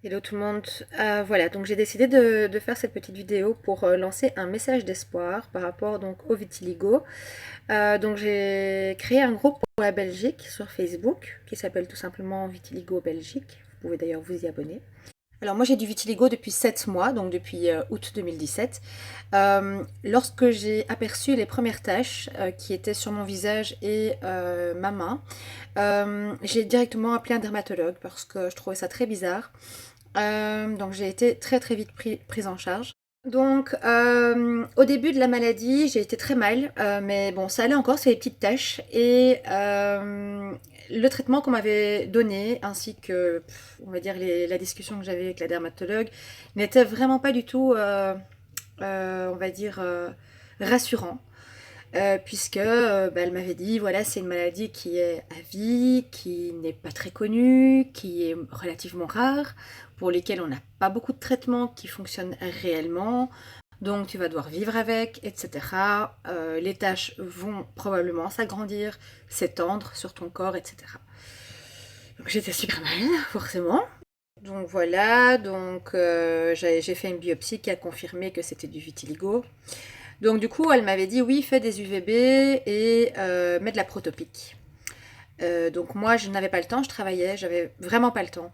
Hello tout le monde. Voilà, donc j'ai décidé de faire cette petite vidéo pour lancer un message d'espoir par rapport donc au vitiligo. Donc j'ai créé un groupe pour la Belgique sur Facebook qui s'appelle tout simplement Vitiligo Belgique. Vous pouvez d'ailleurs vous y abonner. Alors moi j'ai du vitiligo depuis 7 mois, donc depuis août 2017. Lorsque j'ai aperçu les premières taches qui étaient sur mon visage et ma main, j'ai directement appelé un dermatologue parce que je trouvais ça très bizarre. Donc j'ai été très très vite prise en charge. Donc au début de la maladie, j'ai été très mal, mais bon, ça allait encore, c'est les petites taches. Et le traitement qu'on m'avait donné, ainsi que, on va dire, la discussion que j'avais avec la dermatologue, n'était vraiment pas du tout, on va dire, rassurant. Puisque bah, elle m'avait dit, voilà, c'est une maladie qui est à vie, qui n'est pas très connue, qui est relativement rare, pour lesquelles on n'a pas beaucoup de traitements qui fonctionnent réellement. Donc tu vas devoir vivre avec, etc. Les taches vont probablement s'agrandir, s'étendre sur ton corps, etc. Donc j'étais super mal, forcément. Donc voilà, donc j'ai fait une biopsie qui a confirmé que c'était du vitiligo. Donc du coup, elle m'avait dit oui, fais des UVB et mets de la protopique. Donc moi, je n'avais pas le temps, je travaillais, j'avais vraiment pas le temps.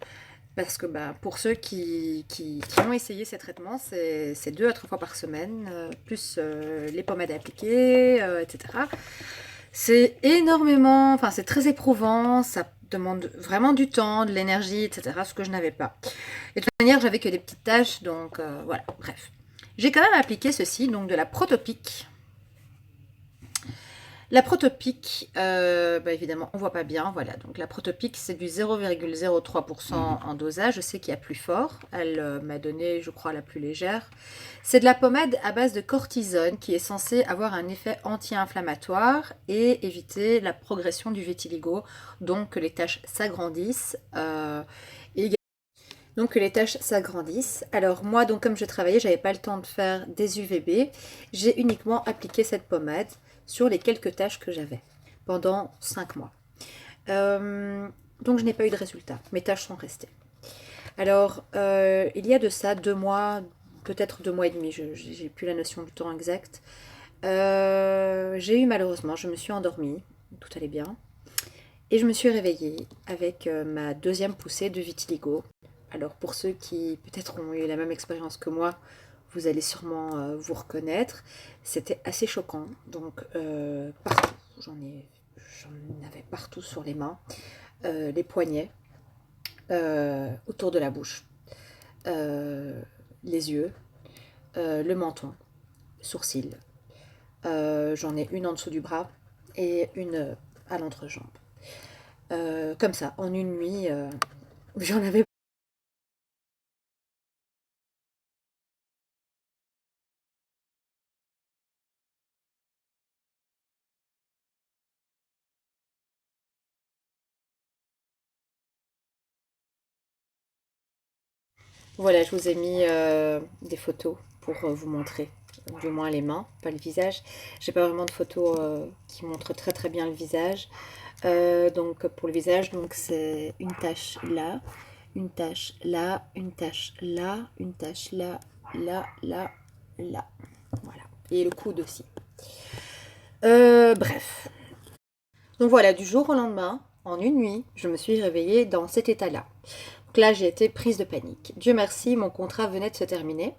Parce que bah, pour ceux qui ont essayé ces traitements, c'est 2 à 3 fois par semaine, plus les pommades appliquées, etc. C'est énormément, enfin c'est très éprouvant, ça demande vraiment du temps, de l'énergie, etc. Ce que je n'avais pas. Et de toute manière, j'avais que des petites tâches, donc voilà, bref. J'ai quand même appliqué ceci, donc de la protopique. La protopique, bah évidemment, on voit pas bien, voilà. Donc la protopique, c'est du 0,03% en dosage. Je sais qu'il y a plus fort. Elle m'a donné, je crois, la plus légère. C'est de la pommade à base de cortisone qui est censée avoir un effet anti-inflammatoire et éviter la progression du vitiligo, donc que les taches s'agrandissent. Donc que les taches s'agrandissent. Alors moi, donc comme je travaillais, j'avais pas le temps de faire des UVB. J'ai uniquement appliqué cette pommade sur les quelques taches que j'avais pendant 5 mois. Donc je n'ai pas eu de résultat. Mes taches sont restées. Alors il y a de ça 2 mois, peut-être 2 mois et demi. J'ai plus la notion du temps exact. J'ai eu malheureusement, je me suis endormie. Tout allait bien. Et je me suis réveillée avec ma deuxième poussée de vitiligo. Alors pour ceux qui peut-être ont eu la même expérience que moi, vous allez sûrement vous reconnaître. C'était assez choquant. Donc partout, j'en avais partout sur les mains, les poignets, autour de la bouche, les yeux, le menton, sourcils. J'en ai une en dessous du bras et une à l'entrejambe. Comme ça, en une nuit, j'en avais. Voilà, je vous ai mis des photos pour vous montrer, du moins les mains, pas le visage. J'ai pas vraiment de photos qui montrent très très bien le visage. Donc pour le visage, donc c'est une tache là, une tache là, une tache là, une tache là, là, là, là. Voilà. Et le coude aussi. Bref. Donc voilà, du jour au lendemain, en une nuit, je me suis réveillée dans cet état-là. Donc là, j'ai été prise de panique. Dieu merci, mon contrat venait de se terminer.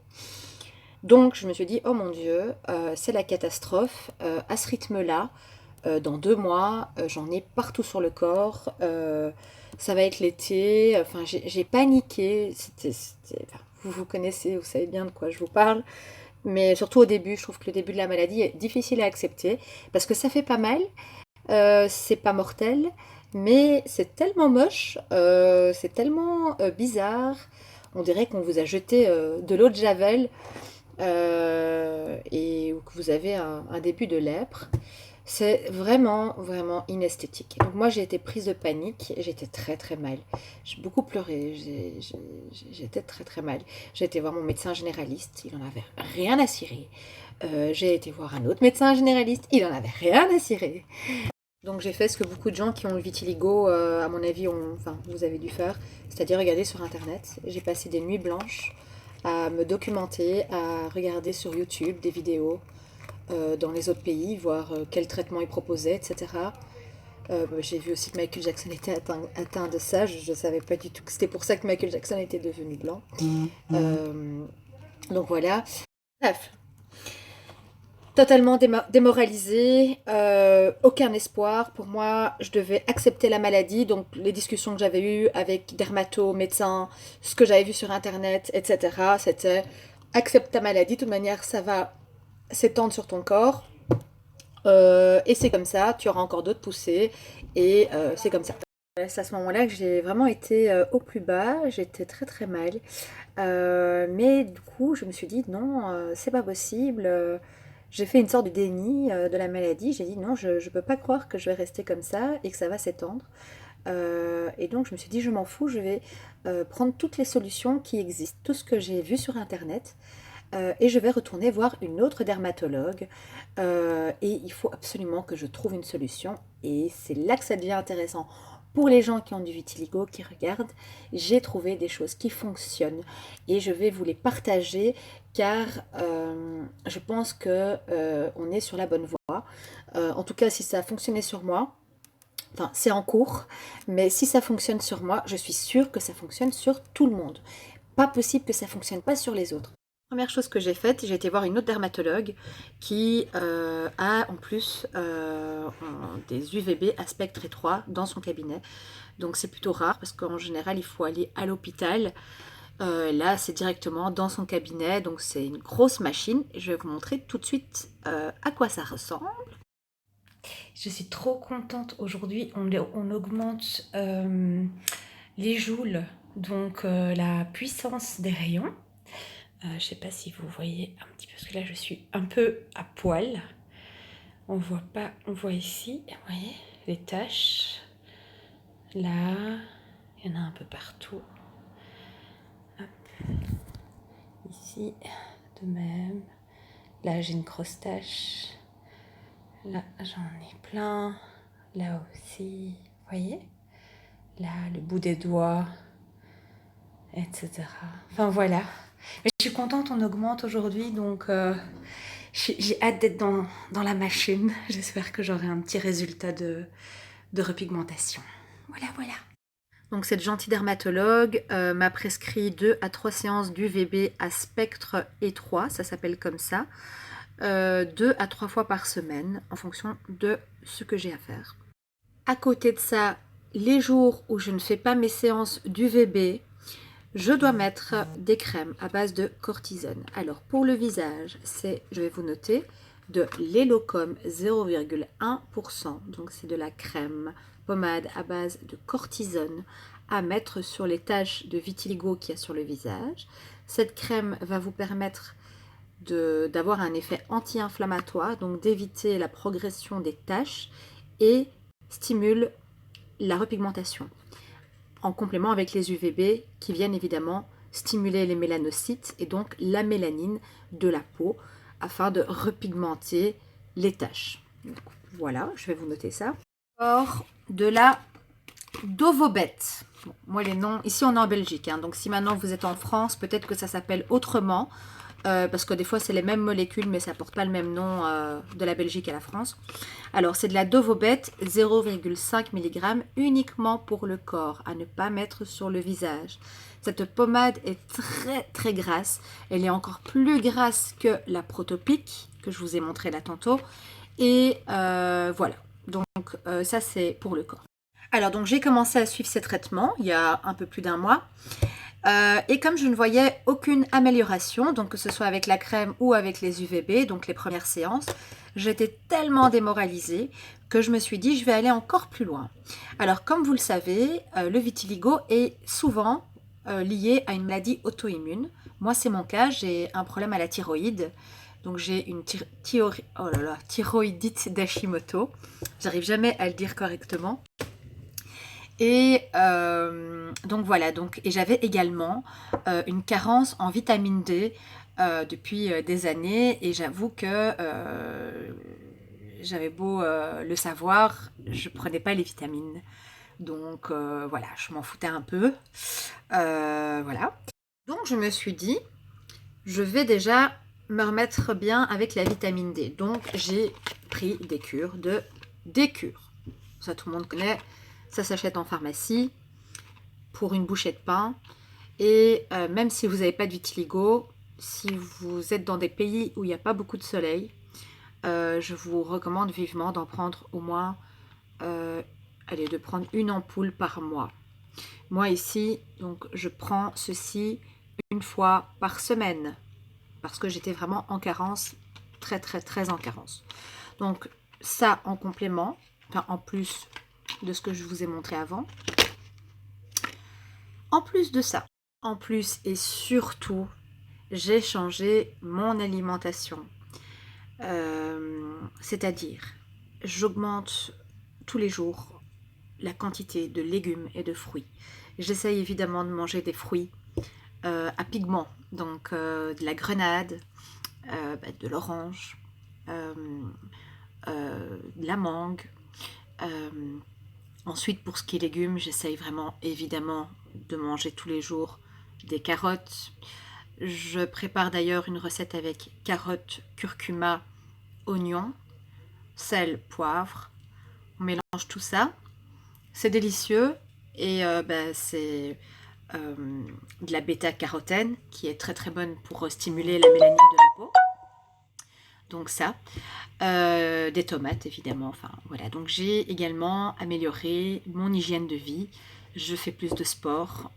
Donc je me suis dit, oh mon Dieu, c'est la catastrophe. À ce rythme-là, dans 2 mois, j'en ai partout sur le corps. Ça va être l'été. Enfin, j'ai paniqué. Enfin, vous connaissez, vous savez bien de quoi je vous parle. Mais surtout au début, je trouve que le début de la maladie est difficile à accepter parce que ça fait pas mal. C'est pas mortel, mais c'est tellement moche, c'est tellement bizarre. On dirait qu'on vous a jeté de l'eau de Javel et que vous avez un début de lèpre. C'est vraiment, vraiment inesthétique. Donc moi, j'ai été prise de panique et j'étais très, très mal. J'ai beaucoup pleuré, j'étais très, très mal. J'ai été voir mon médecin généraliste, il en avait rien à cirer. J'ai été voir un autre médecin généraliste, il en avait rien à cirer. Donc j'ai fait ce que beaucoup de gens qui ont le vitiligo, à mon avis, enfin vous avez dû faire, c'est-à-dire regarder sur internet. J'ai passé des nuits blanches à me documenter, à regarder sur YouTube des vidéos dans les autres pays, voir quel traitement ils proposaient, etc. J'ai vu aussi que Michael Jackson était atteint de ça. Je ne savais pas du tout que c'était pour ça que Michael Jackson était devenu blanc. Donc voilà. Bref, totalement démoralisée, aucun espoir. Pour moi, je devais accepter la maladie. Donc les discussions que j'avais eues avec dermato, médecins, ce que j'avais vu sur internet, etc. C'était accepte ta maladie. De toute manière, ça va s'étendre sur ton corps. Et c'est comme ça, tu auras encore d'autres poussées. Et c'est comme ça. C'est à ce moment-là que j'ai vraiment été au plus bas. J'étais très très mal. Mais du coup, je me suis dit non, c'est pas possible. J'ai fait une sorte de déni de la maladie. J'ai dit non, je ne peux pas croire que je vais rester comme ça et que ça va s'étendre. Et donc, je me suis dit, je m'en fous, je vais prendre toutes les solutions qui existent, tout ce que j'ai vu sur Internet, et je vais retourner voir une autre dermatologue. Et il faut absolument que je trouve une solution. Et c'est là que ça devient intéressant. Pour les gens qui ont du vitiligo, qui regardent, j'ai trouvé des choses qui fonctionnent et je vais vous les partager car je pense que on est sur la bonne voie. En tout cas, si ça a fonctionné sur moi, enfin c'est en cours, mais si ça fonctionne sur moi, je suis sûre que ça fonctionne sur tout le monde. Pas possible que ça fonctionne pas sur les autres. Première chose que j'ai faite, j'ai été voir une autre dermatologue qui a en plus des UVB à spectre étroit dans son cabinet. Donc c'est plutôt rare parce qu'en général il faut aller à l'hôpital. Là c'est directement dans son cabinet, donc c'est une grosse machine. Je vais vous montrer tout de suite à quoi ça ressemble. Je suis trop contente aujourd'hui, on augmente les joules, donc la puissance des rayons. Je ne sais pas si vous voyez un petit peu, parce que là je suis un peu à poil. On voit pas, on voit ici, vous voyez, les taches. Là, il y en a un peu partout. Hop. Ici, de même. Là j'ai une grosse tache. Là j'en ai plein. Là aussi, vous voyez. Là, le bout des doigts, etc. Enfin voilà. Mais je suis contente, on augmente aujourd'hui, donc j'ai hâte d'être dans la machine. J'espère que j'aurai un petit résultat de repigmentation. Voilà, voilà. Donc cette gentille dermatologue m'a prescrit 2 à 3 séances d'UVB à spectre étroit, ça s'appelle comme ça, 2 à 3 fois par semaine en fonction de ce que j'ai à faire. À côté de ça, les jours où je ne fais pas mes séances d'UVB, je dois mettre des crèmes à base de cortisone. Alors pour le visage, je vais vous noter, de l'Elocom 0,1%. Donc c'est de la crème pommade à base de cortisone à mettre sur les taches de vitiligo qu'il y a sur le visage. Cette crème va vous permettre d'avoir un effet anti-inflammatoire, donc d'éviter la progression des taches et stimule la repigmentation, en complément avec les UVB qui viennent évidemment stimuler les mélanocytes et donc la mélanine de la peau afin de repigmenter les taches. Donc, voilà, je vais vous noter ça. Or, de la Dovobet. Bon, moi les noms, ici on est en Belgique, hein, donc si maintenant vous êtes en France, peut-être que ça s'appelle autrement, parce que des fois c'est les mêmes molécules mais ça ne porte pas le même nom de la Belgique à la France. Alors c'est de la Dovobet 0,5 mg uniquement pour le corps, à ne pas mettre sur le visage. Cette pommade est très très grasse, elle est encore plus grasse que la Protopic que je vous ai montré là tantôt. Et voilà, donc ça c'est pour le corps. Alors donc j'ai commencé à suivre ces traitements il y a un peu plus d'un mois. Et comme je ne voyais aucune amélioration, donc que ce soit avec la crème ou avec les UVB, donc les premières séances, j'étais tellement démoralisée que je me suis dit je vais aller encore plus loin. Alors comme vous le savez, le vitiligo est souvent lié à une maladie auto-immune. Moi c'est mon cas, j'ai un problème à la thyroïde. Donc j'ai une thyroïdite d'Hashimoto. J'arrive jamais à le dire correctement. Et donc voilà, et j'avais également une carence en vitamine D depuis des années, et j'avoue que j'avais beau le savoir, je prenais pas les vitamines. Donc voilà, je m'en foutais un peu. Voilà. Donc je me suis dit, je vais déjà me remettre bien avec la vitamine D. Donc j'ai pris des cures de D-cure. Ça tout le monde connaît, ça s'achète en pharmacie pour une bouchée de pain. Et même si vous n'avez pas de vitiligo, si vous êtes dans des pays où il n'y a pas beaucoup de soleil, je vous recommande vivement d'en prendre au moins, de prendre une ampoule par mois. Moi ici, donc je prends ceci une fois par semaine parce que j'étais vraiment en carence, très très très en carence. Donc ça en complément, enfin en plus de ce que je vous ai montré avant. En plus de ça, en plus et surtout, j'ai changé mon alimentation. C'est-à-dire, j'augmente tous les jours la quantité de légumes et de fruits. J'essaye évidemment de manger des fruits à pigments, donc de la grenade, de l'orange, de la mangue. Ensuite, pour ce qui est légumes, j'essaye vraiment évidemment de manger tous les jours des carottes. Je prépare d'ailleurs une recette avec carottes, curcuma, oignons, sel, poivre. On mélange tout ça. C'est délicieux et c'est de la bêta-carotène qui est très très bonne pour stimuler la mélanine de la peau. Donc ça, des tomates évidemment, enfin voilà. Donc j'ai également amélioré mon hygiène de vie. Je fais plus de sport.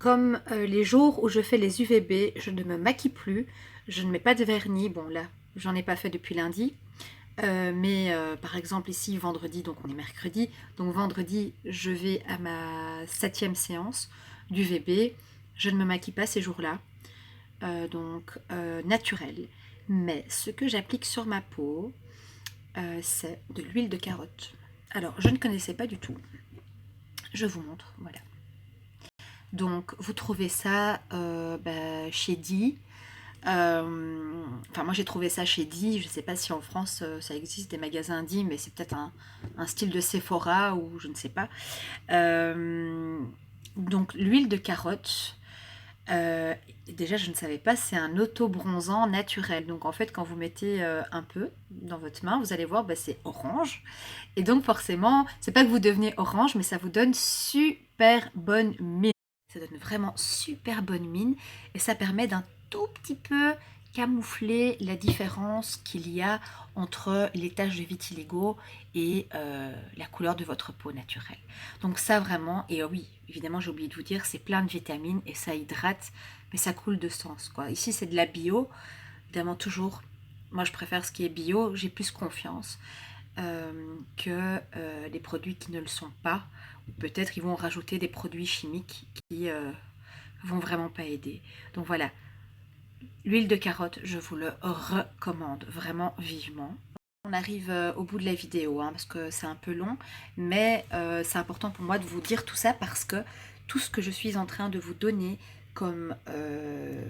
Comme les jours où je fais les UVB, je ne me maquille plus, je ne mets pas de vernis. Bon là, j'en ai pas fait depuis lundi. Mais par exemple ici vendredi, donc on est mercredi, donc vendredi je vais à ma 7e séance d'UVB. Je ne me maquille pas ces jours-là, donc naturel. Mais ce que j'applique sur ma peau, c'est de l'huile de carotte. Alors je ne connaissais pas du tout. Je vous montre, voilà. Donc vous trouvez ça chez Di. Enfin moi j'ai trouvé ça chez Di. Je ne sais pas si en France ça existe des magasins Di, mais c'est peut-être un style de Sephora ou je ne sais pas. Donc l'huile de carotte. Déjà je ne savais pas, c'est un auto-bronzant naturel. Donc en fait quand vous mettez un peu dans votre main, vous allez voir c'est orange. Et donc forcément, c'est pas que vous devenez orange, mais ça vous donne super bonne mine. Ça donne vraiment super bonne mine et ça permet d'un tout petit peu camoufler la différence qu'il y a entre les taches de vitiligo et la couleur de votre peau naturelle. Donc ça vraiment, et oui, évidemment j'ai oublié de vous dire, c'est plein de vitamines et ça hydrate, mais ça coule de sens, quoi. Ici c'est de la bio, évidemment toujours, moi je préfère ce qui est bio, j'ai plus confiance que les produits qui ne le sont pas. Peut-être ils vont rajouter des produits chimiques qui vont vraiment pas aider. Donc voilà, l'huile de carotte, je vous le recommande vraiment vivement. On arrive au bout de la vidéo parce que c'est un peu long, mais c'est important pour moi de vous dire tout ça parce que tout ce que je suis en train de vous donner comme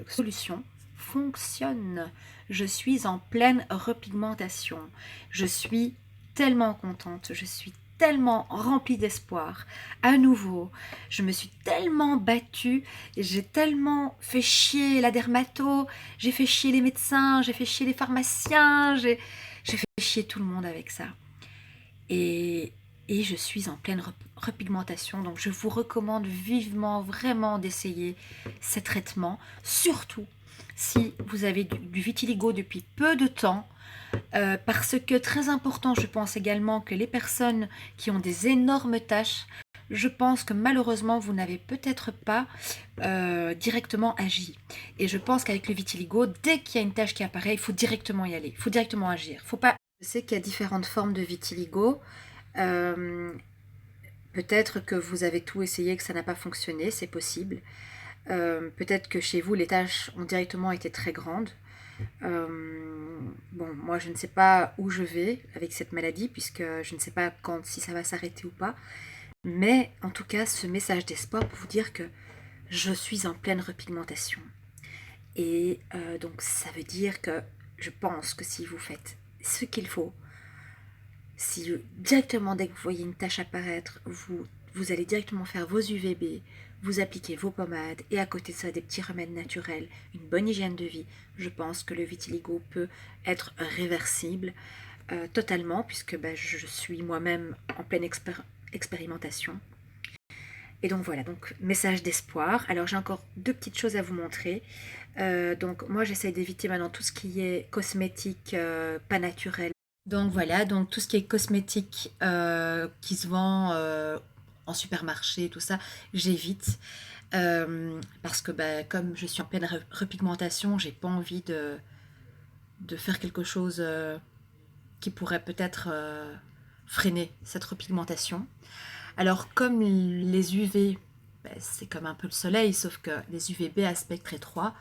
solution fonctionne. Je suis en pleine repigmentation. Je suis tellement contente, je suis tellement remplie d'espoir. À nouveau, je me suis tellement battue, j'ai tellement fait chier la dermato, j'ai fait chier les médecins, j'ai fait chier les pharmaciens, j'ai fait chier tout le monde avec ça. Et je suis en pleine repigmentation, donc je vous recommande vivement, vraiment d'essayer ces traitements, surtout si vous avez du vitiligo depuis peu de temps, parce que très important, je pense également que les personnes qui ont des énormes taches, je pense que malheureusement vous n'avez peut-être pas directement agi. Et je pense qu'avec le vitiligo, dès qu'il y a une tache qui apparaît, il faut directement y aller, il faut directement agir. Faut pas... Je sais qu'il y a différentes formes de vitiligo. Peut-être que vous avez tout essayé, que ça n'a pas fonctionné, c'est possible. Peut-être que chez vous, les taches ont directement été très grandes. Bon, moi je ne sais pas où je vais avec cette maladie puisque je ne sais pas si ça va s'arrêter ou pas, mais en tout cas ce message d'espoir pour vous dire que je suis en pleine repigmentation et donc ça veut dire que je pense que si vous faites ce qu'il faut. Si directement, dès que vous voyez une tache apparaître, vous allez directement faire vos UVB, vous appliquez vos pommades et à côté de ça, des petits remèdes naturels, une bonne hygiène de vie, je pense que le vitiligo peut être réversible totalement puisque je suis moi-même en pleine expérimentation. Et donc voilà, donc message d'espoir. Alors j'ai encore deux petites choses à vous montrer. Donc moi j'essaie d'éviter maintenant tout ce qui est cosmétique pas naturel. Donc voilà, donc tout ce qui est cosmétique qui se vend en supermarché, tout ça, j'évite. Parce que comme je suis en pleine repigmentation, j'ai pas envie de faire quelque chose qui pourrait peut-être freiner cette repigmentation. Alors comme les UV, c'est comme un peu le soleil, sauf que les UVB à spectre étroit,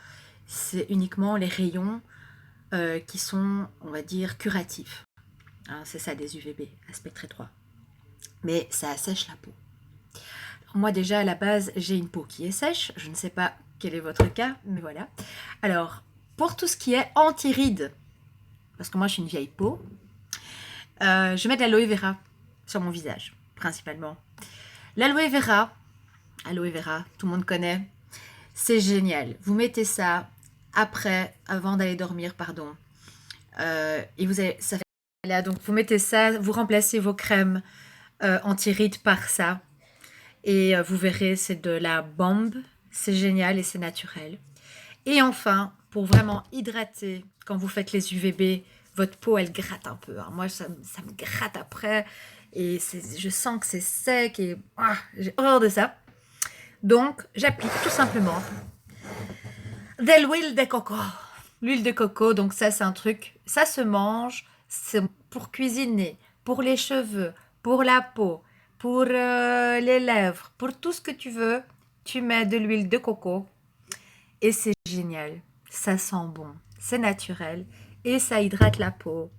c'est uniquement les rayons qui sont, on va dire, curatifs. Hein, c'est ça des UVB à spectre étroit. Mais ça assèche la peau. Alors, moi déjà à la base, j'ai une peau qui est sèche. Je ne sais pas quel est votre cas, mais voilà. Alors, pour tout ce qui est anti-rides, parce que moi je suis une vieille peau, je mets de l'aloe vera sur mon visage, principalement. L'aloe vera, tout le monde connaît, c'est génial. Vous mettez ça avant d'aller dormir, pardon. Et vous avez, ça fait, là, donc vous mettez ça, vous remplacez vos crèmes anti-rides par ça. Et vous verrez, c'est de la bombe. C'est génial et c'est naturel. Et enfin, pour vraiment hydrater, quand vous faites les UVB, votre peau, elle gratte un peu. Hein. Moi, ça me gratte après. Et je sens que c'est sec et j'ai horreur de ça. Donc, j'applique tout simplement de l'huile de coco. L'huile de coco, donc ça, c'est un truc, ça se mange, c'est pour cuisiner, pour les cheveux, pour la peau, pour les lèvres, pour tout ce que tu veux. Tu mets de l'huile de coco et c'est génial. Ça sent bon, c'est naturel et ça hydrate la peau.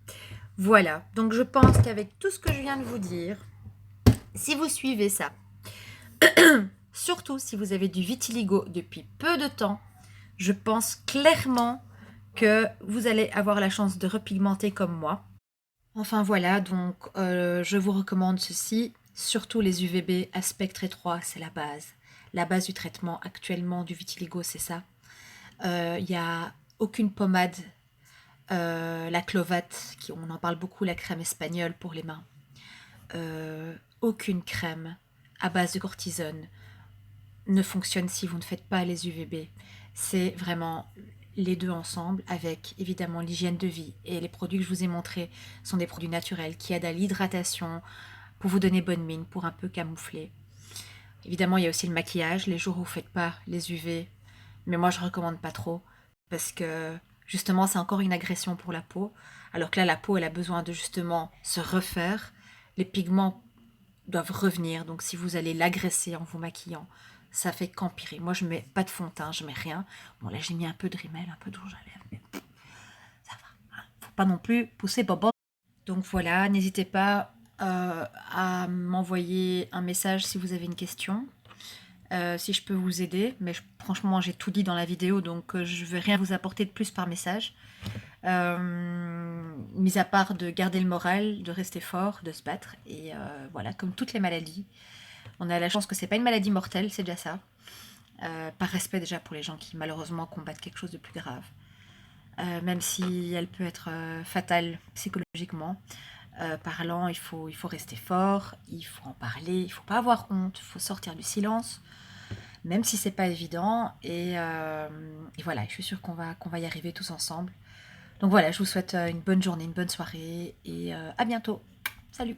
Voilà, donc je pense qu'avec tout ce que je viens de vous dire, si vous suivez ça, surtout si vous avez du vitiligo depuis peu de temps, je pense clairement que vous allez avoir la chance de repigmenter comme moi. Enfin voilà, donc je vous recommande ceci, surtout les UVB à spectre étroit, c'est la base. La base du traitement actuellement du vitiligo, c'est ça. Il n'y a aucune pommade, la Clovat, on en parle beaucoup, la crème espagnole pour les mains. Aucune crème à base de cortisone ne fonctionne si vous ne faites pas les UVB. C'est vraiment les deux ensemble avec évidemment l'hygiène de vie et les produits que je vous ai montrés sont des produits naturels qui aident à l'hydratation pour vous donner bonne mine, pour un peu camoufler. Évidemment, il y a aussi le maquillage, les jours où vous ne faites pas les UV, mais moi je ne recommande pas trop parce que justement c'est encore une agression pour la peau, alors que là la peau elle a besoin de justement se refaire, les pigments doivent revenir, donc si vous allez l'agresser en vous maquillant, ça fait qu'empirer. Moi je mets pas de fond de teint, je mets rien. Bon là j'ai mis un peu de rímel, un peu de rouge à lèvres, mais ça va. Hein. Faut pas non plus pousser bobo. Donc voilà, n'hésitez pas à m'envoyer un message si vous avez une question. Si je peux vous aider, mais franchement j'ai tout dit dans la vidéo, donc je ne vais rien vous apporter de plus par message. Mis à part de garder le moral, de rester fort, de se battre, et voilà, comme toutes les maladies, on a la chance que c'est pas une maladie mortelle, c'est déjà ça. Par respect déjà pour les gens qui malheureusement combattent quelque chose de plus grave. Même si elle peut être fatale psychologiquement parlant, il faut rester fort, il faut en parler, il faut pas avoir honte, il faut sortir du silence, même si c'est pas évident. Et voilà, je suis sûre qu'on va y arriver tous ensemble. Donc voilà, je vous souhaite une bonne journée, une bonne soirée et à bientôt. Salut!